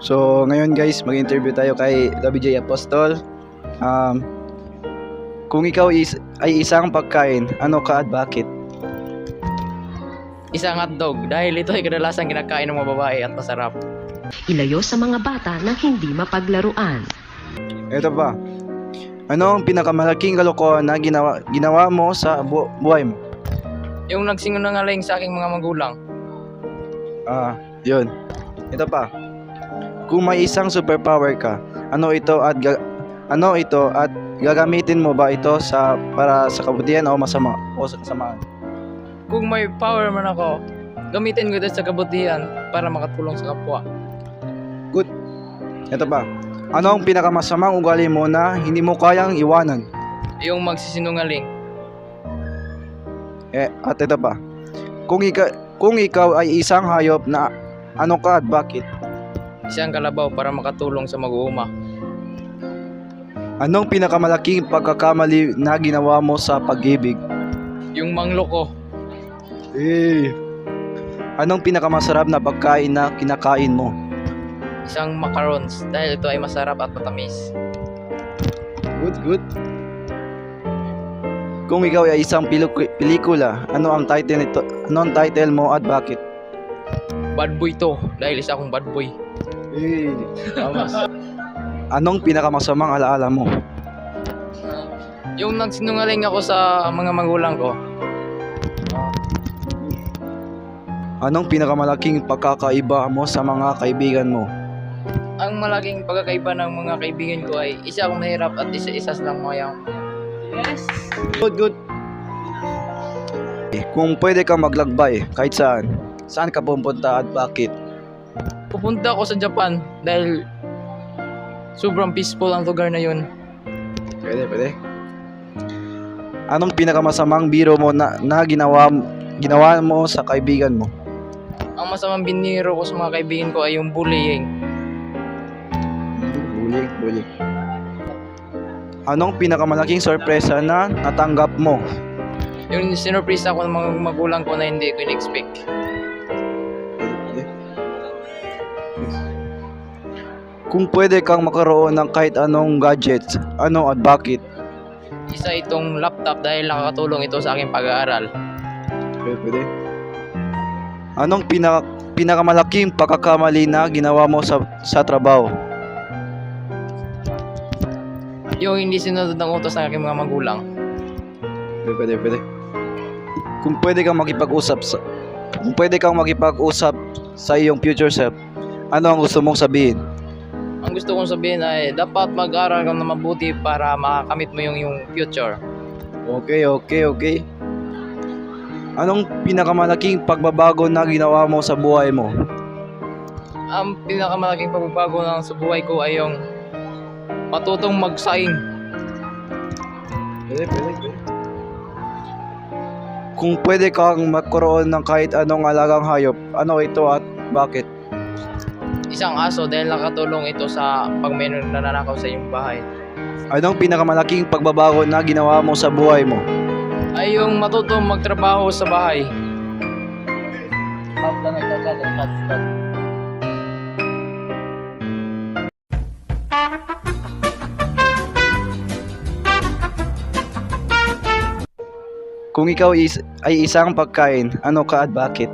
So ngayon guys, mag-interview tayo kay WJ Apostol. Kung ikaw ay isang pagkain, ano ka at bakit? Isang hotdog dahil ito ay kadalasang kinakain ng mga babae at masarap. Ilayo sa mga bata na hindi mapaglaruan. Ito pa. Ano ang pinakamalaking kalokohan na ginawa mo sa buhay mo? Yung nagsinungaling sa aking mga magulang. Yun. Ito pa. Kung may isang superpower ka, ano ito at gagamitin mo ba ito para sa kabutihan o sa kasamaan? Kung may power man ako, gamitin ko ito sa kabutihan para makatulong sa kapwa. Good. Ito pa. Ano ang pinakamasamang ugali mo na hindi mo kayang iwanan? Yung magsisinungaling. At ito pa. Kung ikaw ay isang hayop na ano ka at bakit? Isang kalabaw para makatulong sa mag-uuma. Anong pinakamalaking pagkakamali na ginawa mo sa pag-ibig? Yung mangloko. Anong pinakamasarap na pagkain na kinakain mo? Isang macarons dahil ito ay masarap at matamis. Good. Kung ikaw ay isang pelikula, ano ang title nito? Ano ang title mo at bakit? Bad boy to dahil isa akong bad boy. Anong pinakamasamang alaala mo? Yung nagsinungaling ako sa mga magulang ko. Anong pinakamalaking pagkakaiba mo sa mga kaibigan mo? Ang malaking pagkakaiba ng mga kaibigan ko ay isa akong mahirap at isa lang mayang. Yes! Good. Kung pwede kang maglagbay kahit saan ka pupunta at bakit? Pupunta ako sa Japan dahil sobrang peaceful ang lugar na yun. Pwede. Anong pinakamasamang biro mo na ginawa mo sa kaibigan mo? Ang masamang biniro ko sa mga kaibigan ko ay yung bullying. Bullying. Anong pinakamalaking sorpresa na natanggap mo? Yung sinurpresa ako ng mga magulang ko na hindi ko in-expect. Kung pwede kang makaroon ng kahit anong gadgets, ano at bakit? Isa itong laptop dahil nakakatulong ito sa aking pag-aaral. Pwede. Anong pinakamalaking pagkakamali na ginawa mo sa trabaho? Yung hindi sinunod ng utos ng aking mga magulang. Pwede. Kung pwede kang makipag-usap sa iyong future self, ano ang gusto mong sabihin? Ang gusto kong sabihin ay dapat mag-aral ka na mabuti para makakamit mo yung future. Okay. Anong pinakamalaking pagbabago na ginawa mo sa buhay mo? Ang pinakamalaking pagbabago sa buhay ko ay yung matutong magsaing. Pwede. Kung pwede kang magkaroon ng kahit anong alagang hayop, ano ito at bakit? Isang aso dahil nakatulong ito sa pag may nananakaw sa iyong bahay. Anong pinakamalaking pagbabago na ginawa mo sa buhay mo? Ay yung matutong magtrabaho sa bahay. Kung ikaw ay isang pagkain, ano ka at bakit?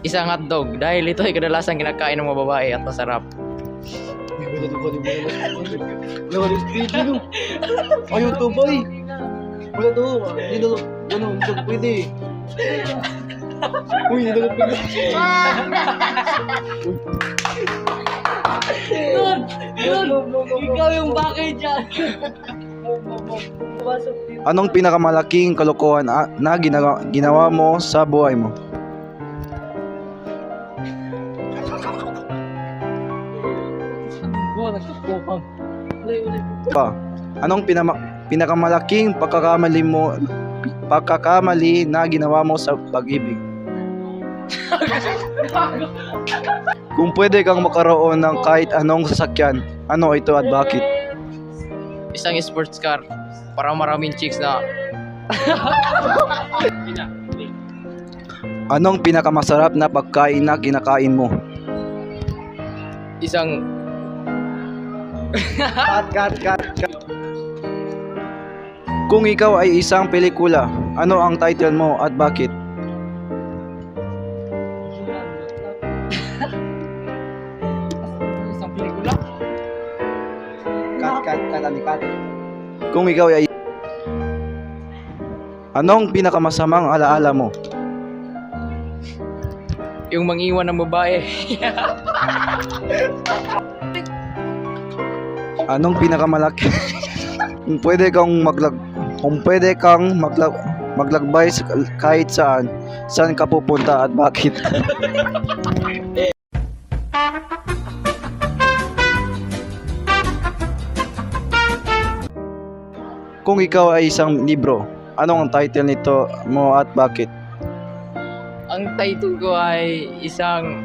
Isang hotdog dahil ito ay kadalasang kinakain ng mga babae at masarap. Ayaw to boy. Wala to. Hindi na pwede. Uy, hindi na pwede. Ikaw yung bakay dyan. Anong pinakamalaking kalokohan na ginawa mo sa buhay mo? Anong pinakamalaking pagkakamali na ginawa mo sa pag-ibig? Kung pwede kang makaroon ng kahit anong sasakyan, ano ito at bakit? Isang sports car para maraming chicks na. Anong pinakamasarap na pagkain na kinakain mo? isang Cut. Kung ikaw ay isang pelikula, ano ang title mo at bakit? isang pelikula. Cut. Kung ikaw ay anong pinakamasamang alaala mo? Yung mangiwan ng babae. Anong pinakamalaki? Kung pwede kang maglagbay kahit saan ka pupunta at bakit? Kung ikaw ay isang libro, anong ang title nito mo at bakit? Ang title ko ay isang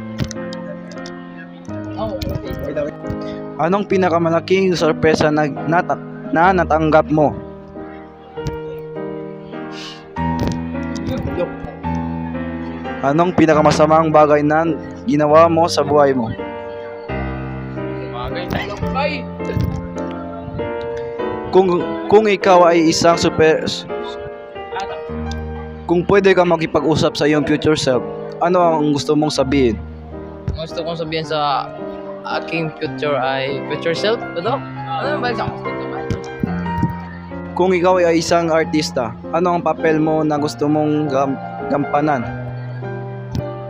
Anong pinakamalaking sorpresa na natanggap mo? Anong pinakamasamang bagay na ginawa mo sa buhay mo? bagay sa lakbay. Kung ikaw ay isang kung pwede ka makipag-usap sa iyong future self, ano ang gusto mong sabihin? Gusto kong sabihin sa aking future self. Ano? Ano ba sa Kung ikaw ay isang artista, ano ang papel mo na gusto mong gampanan?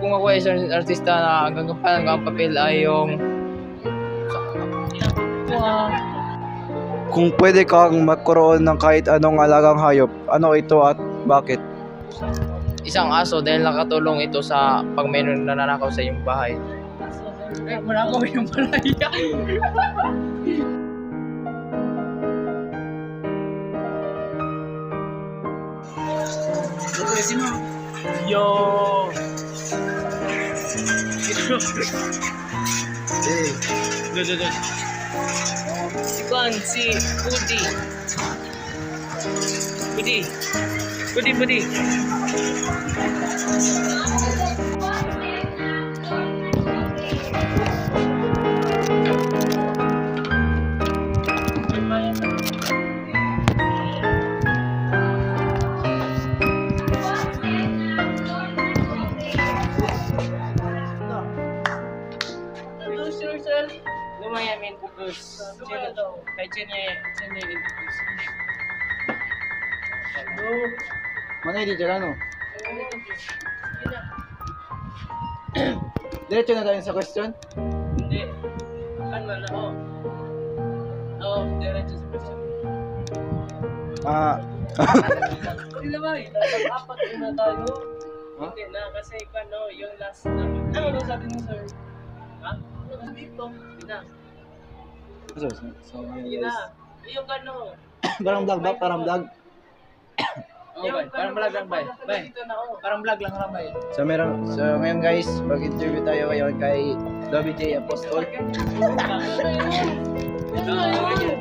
Kung ako ay isang artista na gagampanan ko ang papel ay yung Kung pwede kang magkaroon ng kahit anong alagang hayop, ano ito at bakit? isang aso dahil nakatulong ito sa pag may nananakaw sa iyong bahay. Manakaw yung malaya. Yo! Ikan si Budi. Lumayan putus. Kay Chene putus. Mana di jalan Diretso na tayo sa question. Hindi. Kan wala oh. Oh, diretso sa question. Sila ba? Apat na tayo. Hindi na kasi kano yung last na. Ano sabi mo sir? Ha? Ano dito? Ina. Ina. Yung kano. Parang vlog ba? Parang vlog. Parang vlog lang ba? Parang vlog lang ba? So ngayon guys, mag-interview tayo ngayon kay Dobby J. Apostol.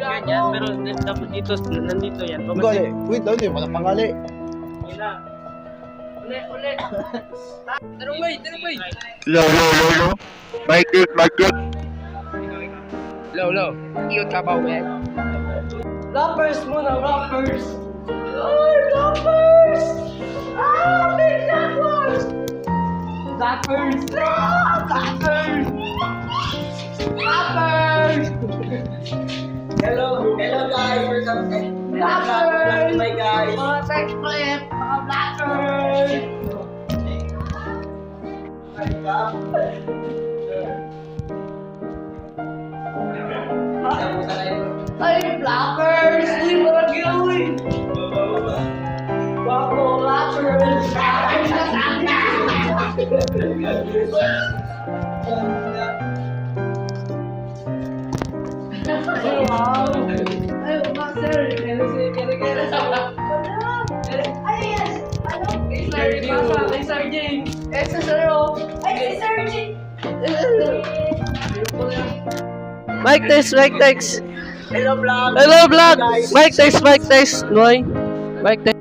Ganyan, pero dapat dito, nandito yan. Gali, wait lang din, walang pangali. Ina. Uli. Tanong bay. Low. Mic check. Low. Iyot ka ba, we? Rappers muna, rappers! Big rappers! Rappers! Hello guys, we're some rappers! My guys! Mga sex flip, mga rappers! Ay, blappers! Hindi mo nag-gawin! Wako, blappers! Wow! Ay, sir! Kay Sir James! Sa sa'yo! Ay, kay Sir James! Mic test. Hello, vlog! Mic test. Noy. Mic test.